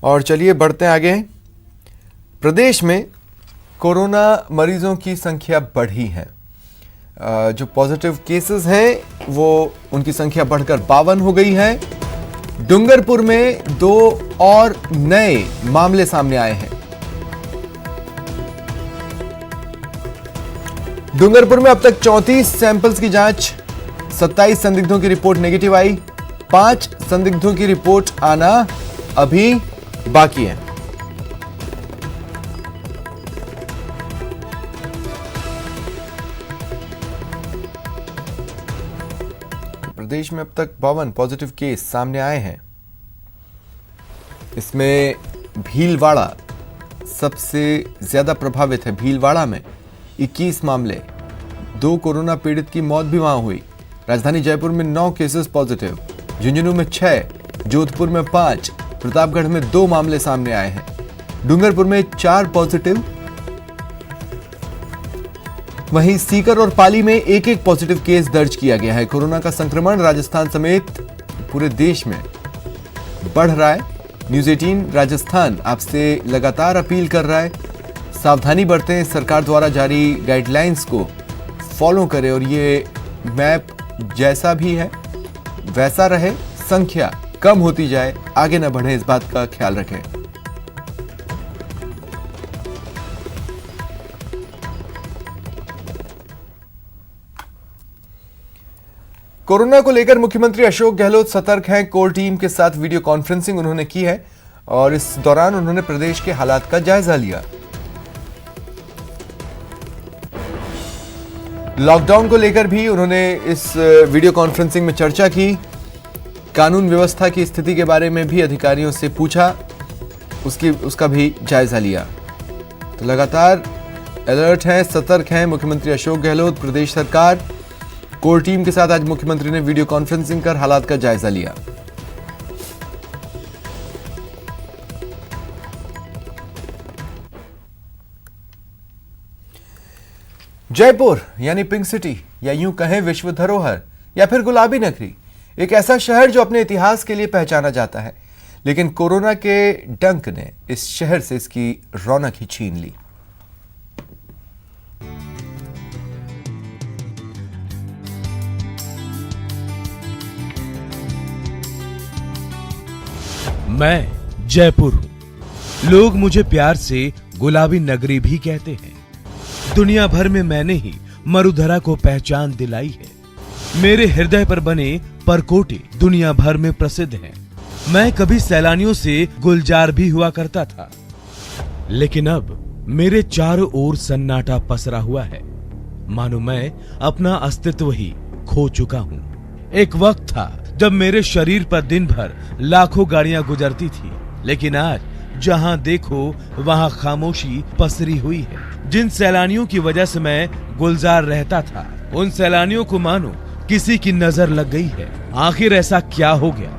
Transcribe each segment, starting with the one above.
और चलिए बढ़ते हैं आगे। प्रदेश में कोरोना मरीजों की संख्या बढ़ी है। जो पॉजिटिव केसेस हैं वो उनकी संख्या बढ़कर 52 हो गई है। डूंगरपुर में 2 और नए मामले सामने आए हैं। डूंगरपुर में अब तक 34 सैंपल्स की जांच, 27 संदिग्धों की रिपोर्ट नेगेटिव आई। 5 संदिग्धों की रिपोर्ट आना अभी बाकी है। प्रदेश में अब तक 52 पॉजिटिव केस सामने आए हैं। इसमें भीलवाड़ा सबसे ज्यादा प्रभावित है। भीलवाड़ा में 21 मामले, 2 कोरोना पीड़ित की मौत भी वहां हुई। राजधानी जयपुर में 9 केसेस पॉजिटिव, झुंझुनू में 6, जोधपुर में 5, प्रतापगढ़ में 2 मामले सामने आए हैं। डूंगरपुर में 4 पॉजिटिव, वहीं सीकर और पाली में 1-1 पॉजिटिव केस दर्ज किया गया है। कोरोना का संक्रमण राजस्थान समेत पूरे देश में बढ़ रहा है। न्यूज़ 18 राजस्थान आपसे लगातार अपील कर रहा है, सावधानी बरतें, सरकार द्वारा जारी गाइडलाइंस को फॉलो करें और ये मैप जैसा भी है वैसा रहे, संख्या कम होती जाए, आगे न बढ़े, इस बात का ख्याल रखें। कोरोना को लेकर मुख्यमंत्री अशोक गहलोत सतर्क हैं। कोर टीम के साथ वीडियो कॉन्फ्रेंसिंग उन्होंने की है और इस दौरान उन्होंने प्रदेश के हालात का जायजा लिया। लॉकडाउन को लेकर भी उन्होंने इस वीडियो कॉन्फ्रेंसिंग में चर्चा की। कानून व्यवस्था की स्थिति के बारे में भी अधिकारियों से पूछा, उसका भी जायजा लिया। तो लगातार अलर्ट हैं, सतर्क हैं मुख्यमंत्री अशोक गहलोत, प्रदेश सरकार। कोर टीम के साथ आज मुख्यमंत्री ने वीडियो कॉन्फ्रेंसिंग कर हालात का जायजा लिया। जयपुर यानी पिंक सिटी, या यूं कहें विश्व धरोहर या फिर गुलाबी नगरी, एक ऐसा शहर जो अपने इतिहास के लिए पहचाना जाता है, लेकिन कोरोना के डंक ने इस शहर से इसकी रौनक ही छीन ली। मैं जयपुर हूं। लोग मुझे प्यार से गुलाबी नगरी भी कहते हैं। दुनिया भर में मैंने ही मरुधरा को पहचान दिलाई है। मेरे हृदय पर बने परकोटे दुनिया भर में प्रसिद्ध हैं। मैं कभी सैलानियों से गुलजार भी हुआ करता था, लेकिन अब मेरे चारों ओर सन्नाटा पसरा हुआ है, मानो मैं अपना अस्तित्व ही खो चुका हूँ। एक वक्त था जब मेरे शरीर पर दिन भर लाखों गाड़ियां गुजरती थी, लेकिन आज जहां देखो वहां खामोशी पसरी हुई है। जिन सैलानियों की वजह से मैं गुलजार रहता था, उन सैलानियों को मानो किसी की नजर लग गई है। आखिर ऐसा क्या हो गया?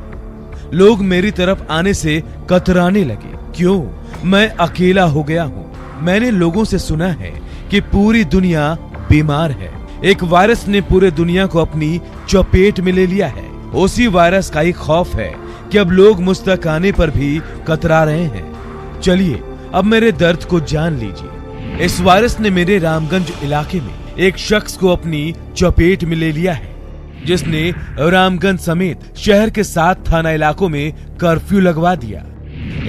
लोग मेरी तरफ आने से कतराने लगे। क्यों? मैं अकेला हो गया हूँ। मैंने लोगों से सुना है कि पूरी दुनिया बीमार है। एक वायरस ने पूरे दुनिया को अपनी चपेट में ले लिया है। उसी वायरस का ही खौफ है कि अब लोग मुझ तक आने पर भी कतरा रहे हैं। चलिए अब मेरे दर्द को जान लीजिए। इस वायरस ने मेरे रामगंज इलाके में एक शख्स को अपनी चपेट में ले लिया है, जिसने रामगंज समेत शहर के 7 थाना इलाकों में कर्फ्यू लगवा दिया।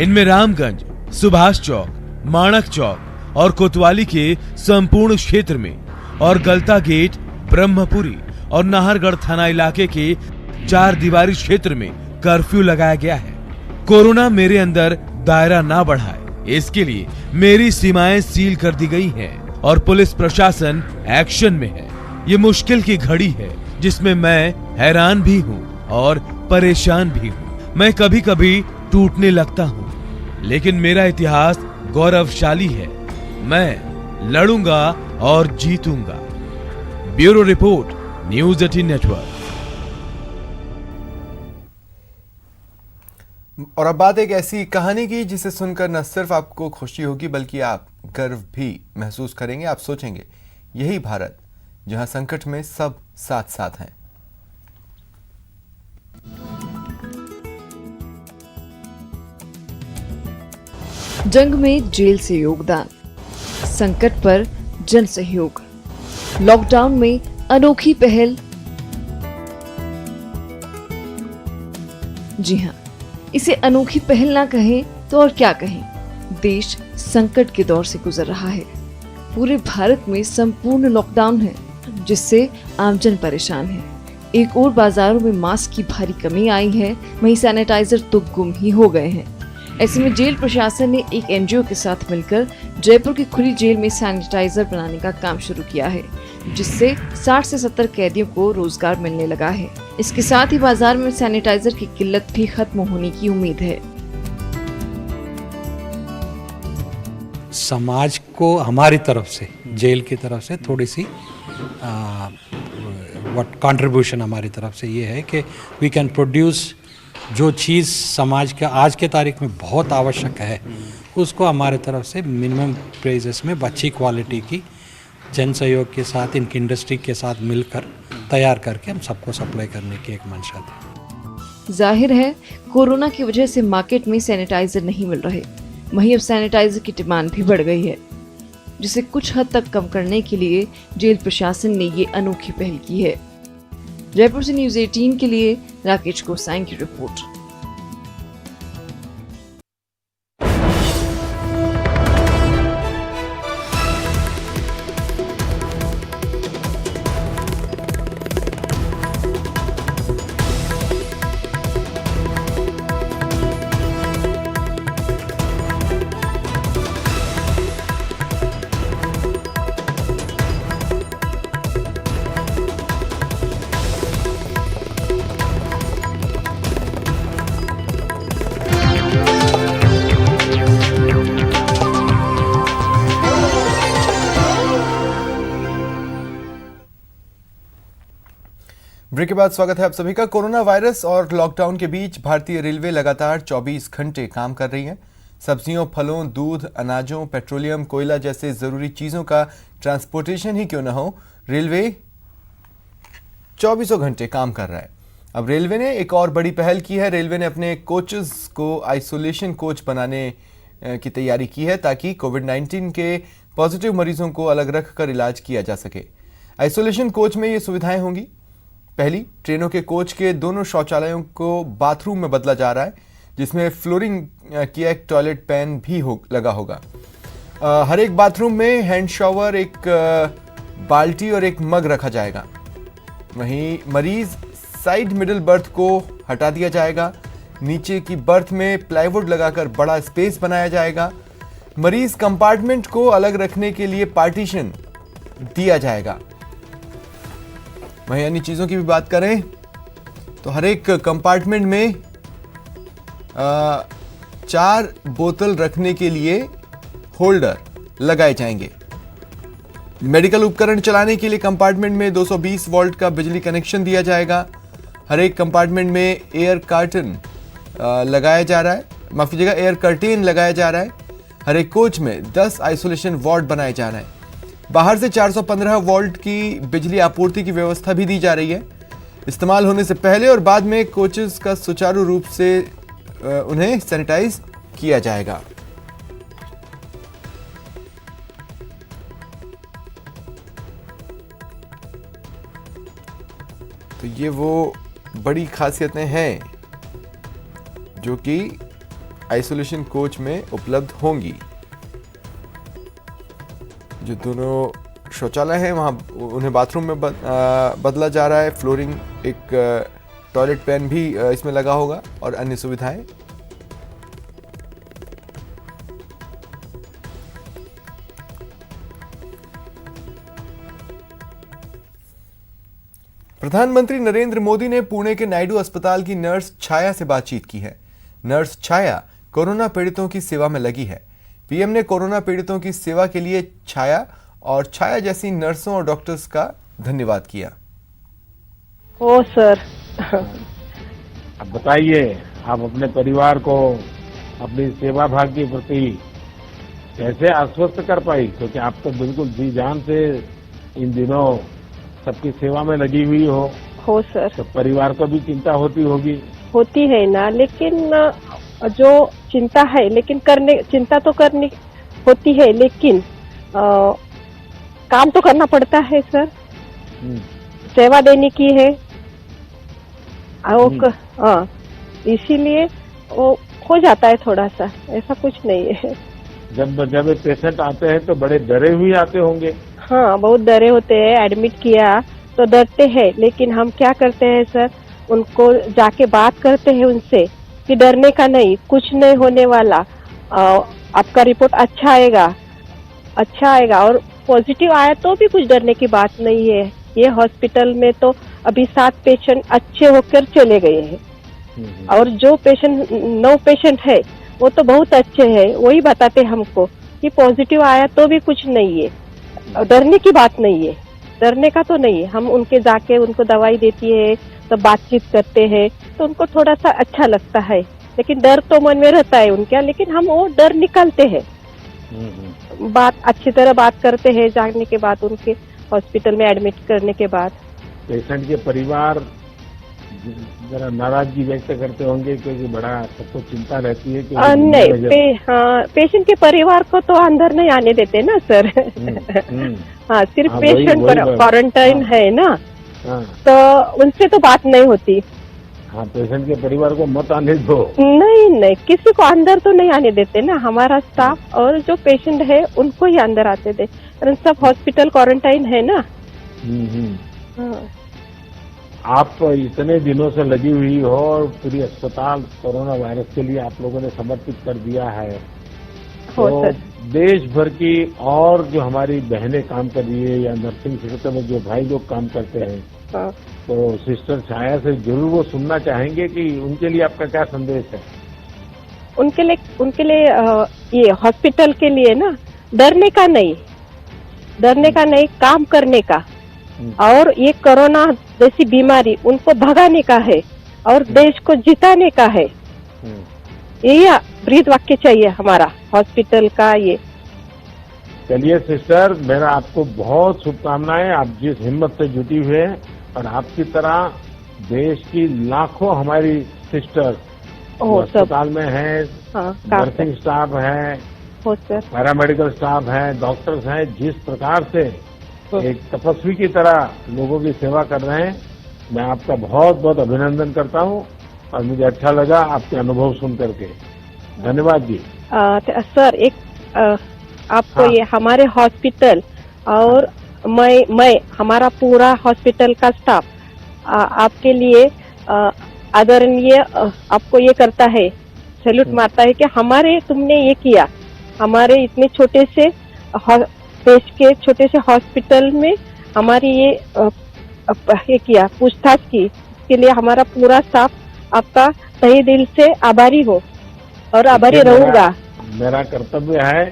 इनमें रामगंज, सुभाष चौक, माणक चौक और कोतवाली के संपूर्ण क्षेत्र में और गलता गेट, ब्रह्मपुरी और नाहरगढ़ थाना इलाके के 4 दीवारी क्षेत्र में कर्फ्यू लगाया गया है। कोरोना मेरे अंदर दायरा ना बढ़ाए, इसके लिए मेरी सीमाएं सील कर दी गई हैं और पुलिस प्रशासन एक्शन में है। ये मुश्किल की घड़ी है जिसमें मैं हैरान भी हूँ और परेशान भी हूँ। मैं कभी कभी टूटने लगता हूँ, लेकिन मेरा इतिहास गौरवशाली है। मैं लड़ूंगा और जीतूंगा। Bureau report, news 18 network. और अब बात एक ऐसी कहानी की जिसे सुनकर न सिर्फ आपको खुशी होगी बल्कि आप गर्व भी महसूस करेंगे। आप सोचेंगे, यही भारत जहां संकट में सब साथ साथ हैं। जंग में जेल से योगदान, संकट पर जन सहयोग, लॉकडाउन में अनोखी पहल। जी हाँ, इसे अनोखी पहल ना कहें तो और क्या कहें। देश संकट के दौर से गुजर रहा है। पूरे भारत में संपूर्ण लॉकडाउन है, जिससे आमजन परेशान है। एक और बाजारों में मास्क की भारी कमी आई है, वहीं सैनिटाइजर तो गुम ही हो गए हैं। ऐसे में जेल प्रशासन ने एक एनजीओ के साथ मिलकर जयपुर की खुली जेल में सैनिटाइजर बनाने का काम शुरू किया है, जिससे 60 से 70 कैदियों को रोजगार मिलने लगा है। इसके साथ ही बाजार में सैनिटाइजर की किल्लत भी खत्म होने की उम्मीद है। समाज को हमारी तरफ से, जेल की तरफ से थोड़ी सी कंट्रीब्यूशन हमारी तरफ से ये है कि वी कैन प्रोड्यूस जो चीज़ समाज का आज के तारीख में बहुत आवश्यक है, उसको हमारे तरफ से मिनिमम प्राइसेस में अच्छी क्वालिटी की जन सहयोग के साथ, इनकी इंडस्ट्री के साथ मिलकर तैयार करके हम सबको सप्लाई करने की एक मंशा थी। जाहिर है कोरोना की वजह से मार्केट में सैनिटाइजर नहीं मिल रहे, वहीं अब सैनिटाइजर की डिमांड भी बढ़ गई है, जिसे कुछ हद तक कम करने के लिए जेल प्रशासन ने ये अनोखी पहल की है। जयपुर से न्यूज़ 18 के लिए राकेश गोसाई की रिपोर्ट। ब्रेक के बाद स्वागत है आप सभी का। कोरोना वायरस और लॉकडाउन के बीच भारतीय रेलवे लगातार 24 घंटे काम कर रही है। सब्जियों, फलों, दूध, अनाजों, पेट्रोलियम, कोयला जैसे जरूरी चीजों का ट्रांसपोर्टेशन ही क्यों न हो, रेलवे 24 घंटे काम कर रहा है। अब रेलवे ने एक और बड़ी पहल की है। रेलवे ने अपने कोचेस को आइसोलेशन कोच बनाने की तैयारी की है, ताकि कोविड-19 के पॉजिटिव मरीजों को अलग रखकर इलाज किया जा सके। आइसोलेशन कोच में ये सुविधाएं होंगी। पहली, ट्रेनों के कोच के दोनों शौचालयों को बाथरूम में बदला जा रहा है, जिसमें फ्लोरिंग किया एक टॉयलेट पैन भी लगा होगा। हर एक बाथरूम में हैंड शावर, एक बाल्टी और एक मग रखा जाएगा। वहीं मरीज साइड मिडिल बर्थ को हटा दिया जाएगा। नीचे की बर्थ में प्लाईवुड लगाकर बड़ा स्पेस बनाया जाएगा। मरीज कंपार्टमेंट को अलग रखने के लिए पार्टीशन दिया जाएगा। वहीं अन्य चीजों की भी बात करें तो हर एक कंपार्टमेंट में 4 बोतल रखने के लिए होल्डर लगाए जाएंगे। मेडिकल उपकरण चलाने के लिए कंपार्टमेंट में 220 वोल्ट का बिजली कनेक्शन दिया जाएगा। हर एक कंपार्टमेंट में एयर कर्टेन लगाया जा रहा है, माफ कीजिएगा, एयर कर्टेन लगाया जा रहा है। हर एक कोच में 10 आइसोलेशन वार्ड बनाए जा रहे हैं। बाहर से 415 वोल्ट की बिजली आपूर्ति की व्यवस्था भी दी जा रही है। इस्तेमाल होने से पहले और बाद में कोचेस का सुचारू रूप से उन्हें सैनिटाइज किया जाएगा। तो ये वो बड़ी खासियतें हैं जो कि आइसोलेशन कोच में उपलब्ध होंगी। जो दोनों शौचालय हैं वहाँ उन्हें बाथरूम में बदला जा रहा है। फ्लोरिंग, एक टॉयलेट पैन भी इसमें लगा होगा और अन्य सुविधाएं। प्रधानमंत्री नरेंद्र मोदी ने पुणे के नायडू अस्पताल की नर्स छाया से बातचीत की है। नर्स छाया कोरोना पीड़ितों की सेवा में लगी है। पीएम ने कोरोना पीड़ितों की सेवा के लिए छाया और छाया जैसी नर्सों और डॉक्टर्स का धन्यवाद किया। ओ सर, अब बताइए, आप अपने परिवार को अपनी सेवा भाग के प्रति कैसे आश्वस्त कर पाई, क्योंकि आप तो बिल्कुल जी जान से इन दिनों सबकी सेवा में लगी हुई हो सर। तो परिवार को भी चिंता होती होगी। होती है ना, लेकिन जो चिंता है, लेकिन चिंता तो करनी होती है, लेकिन काम तो करना पड़ता है सर। सेवा देने की है इसीलिए वो हो जाता है थोड़ा सा, ऐसा कुछ नहीं है। जब पेशेंट आते हैं तो बड़े डरे हुए आते होंगे। हाँ, बहुत डरे होते हैं। एडमिट किया तो डरते हैं, लेकिन हम क्या करते हैं सर, उनको जाके बात करते हैं उनसे कि डरने का नहीं, कुछ नहीं होने वाला, आपका रिपोर्ट अच्छा आएगा और पॉजिटिव आया तो भी कुछ डरने की बात नहीं है। ये हॉस्पिटल में तो अभी 7 पेशेंट अच्छे होकर चले गए हैं और जो 9 पेशेंट है वो तो बहुत अच्छे हैं। वही बताते हमको कि पॉजिटिव आया तो भी कुछ नहीं है, डरने की बात नहीं है, डरने का तो नहीं है। हम उनके जाके उनको दवाई देती है, तो बातचीत करते हैं तो उनको थोड़ा सा अच्छा लगता है, लेकिन डर तो मन में रहता है उनका, लेकिन हम वो डर निकालते हैं। बात अच्छी तरह बात करते हैं जाने के बाद, उनके हॉस्पिटल में एडमिट करने के बाद। पेशेंट के परिवार जरा नाराजगी व्यक्त करते होंगे, क्योंकि बड़ा सबको चिंता रहती है कि नहीं, पेशेंट के परिवार को तो अंदर नहीं आने देते ना सर। हाँ, सिर्फ पेशेंट क्वारंटाइन है ना, तो उनसे तो बात नहीं होती। हाँ, पेशेंट के परिवार को मत आने दो। नहीं, किसी को अंदर तो नहीं आने देते ना, हमारा स्टाफ और जो पेशेंट है उनको ही अंदर आते थे, सब हॉस्पिटल क्वारंटाइन है ना। हाँ। आप इतने दिनों से लगी हुई हो और पूरी अस्पताल कोरोना वायरस के लिए आप लोगों ने समर्पित कर दिया है, तो देश भर की और जो हमारी बहनें काम कर रही है या नर्सिंग क्षेत्र में जो भाई लोग काम करते हैं, तो सिस्टर छाया से जरूर वो सुनना चाहेंगे कि उनके लिए आपका क्या संदेश है। उनके लिए ये हॉस्पिटल के लिए ना, डरने का नहीं, काम करने का, और ये कोरोना जैसी बीमारी उनको भगाने का है और देश को जिताने का है। ये ब्रीद वाक्य चाहिए हमारा हॉस्पिटल का। ये चलिए सिस्टर, मेरा आपको बहुत शुभकामनाएं। आप जिस हिम्मत से जुटी हुए हैं, और आपकी तरह देश की लाखों हमारी सिस्टर अस्पताल में है, नर्सिंग स्टाफ है, पैरामेडिकल स्टाफ है, डॉक्टर्स हैं, जिस प्रकार से एक तपस्वी की तरह लोगों की सेवा कर रहे हैं, मैं आपका बहुत बहुत अभिनंदन करता हूं और मुझे अच्छा लगा आपके अनुभव सुन करके। धन्यवाद जी। सर, एक आपको ये हमारे हॉस्पिटल और मैं हमारा पूरा हॉस्पिटल का स्टाफ आपके लिए आदरणीय आपको ये करता है, सैल्यूट मारता है कि हमारे तुमने ये किया, हमारे इतने छोटे से देश के छोटे से हॉस्पिटल में हमारी ये किया, पूछताछ की। इसके लिए हमारा पूरा स्टाफ आपका तहे दिल से आभारी हो और आभारी रहूंगा। मेरा कर्तव्य है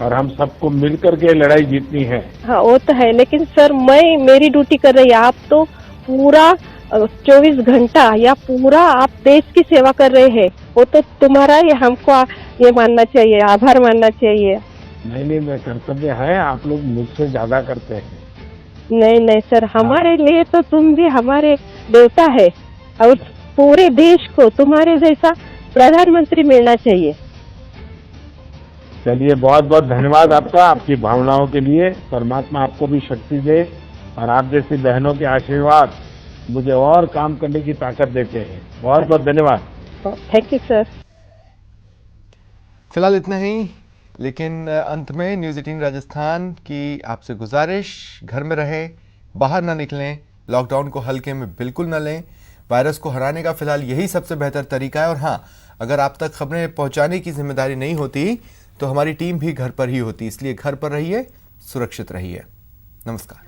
और हम सबको मिलकर के लड़ाई जीतनी है। हाँ, वो तो है, लेकिन सर मेरी ड्यूटी कर रही है, आप तो पूरा 24 घंटा या पूरा आप देश की सेवा कर रहे हैं, वो तो तुम्हारा ये हमको ये मानना चाहिए, आभार मानना चाहिए। नहीं, मैं कर्तव्य है, आप लोग मुझसे ज्यादा करते हैं। नहीं सर, हमारे लिए तो तुम भी हमारे देवता है और पूरे देश को तुम्हारे जैसा प्रधानमंत्री मिलना चाहिए। चलिए, बहुत बहुत धन्यवाद आपका, आपकी भावनाओं के लिए। परमात्मा आपको भी शक्ति दे और आप जैसी बहनों के आशीर्वाद मुझे और काम करने की ताकत देते हैं। बहुत बहुत धन्यवाद। Thank you sir. फिलहाल इतना ही, लेकिन अंत में न्यूज़ 18 राजस्थान की आपसे गुजारिश, घर में रहें, बाहर ना निकलें, लॉकडाउन को हल्के में बिल्कुल ना लें। वायरस को हराने का फिलहाल यही सबसे बेहतर तरीका है। और हाँ, अगर आप तक खबरें पहुंचाने की जिम्मेदारी नहीं होती तो हमारी टीम भी घर पर ही होती, इसलिए घर पर रहिए, सुरक्षित रहिए। नमस्कार।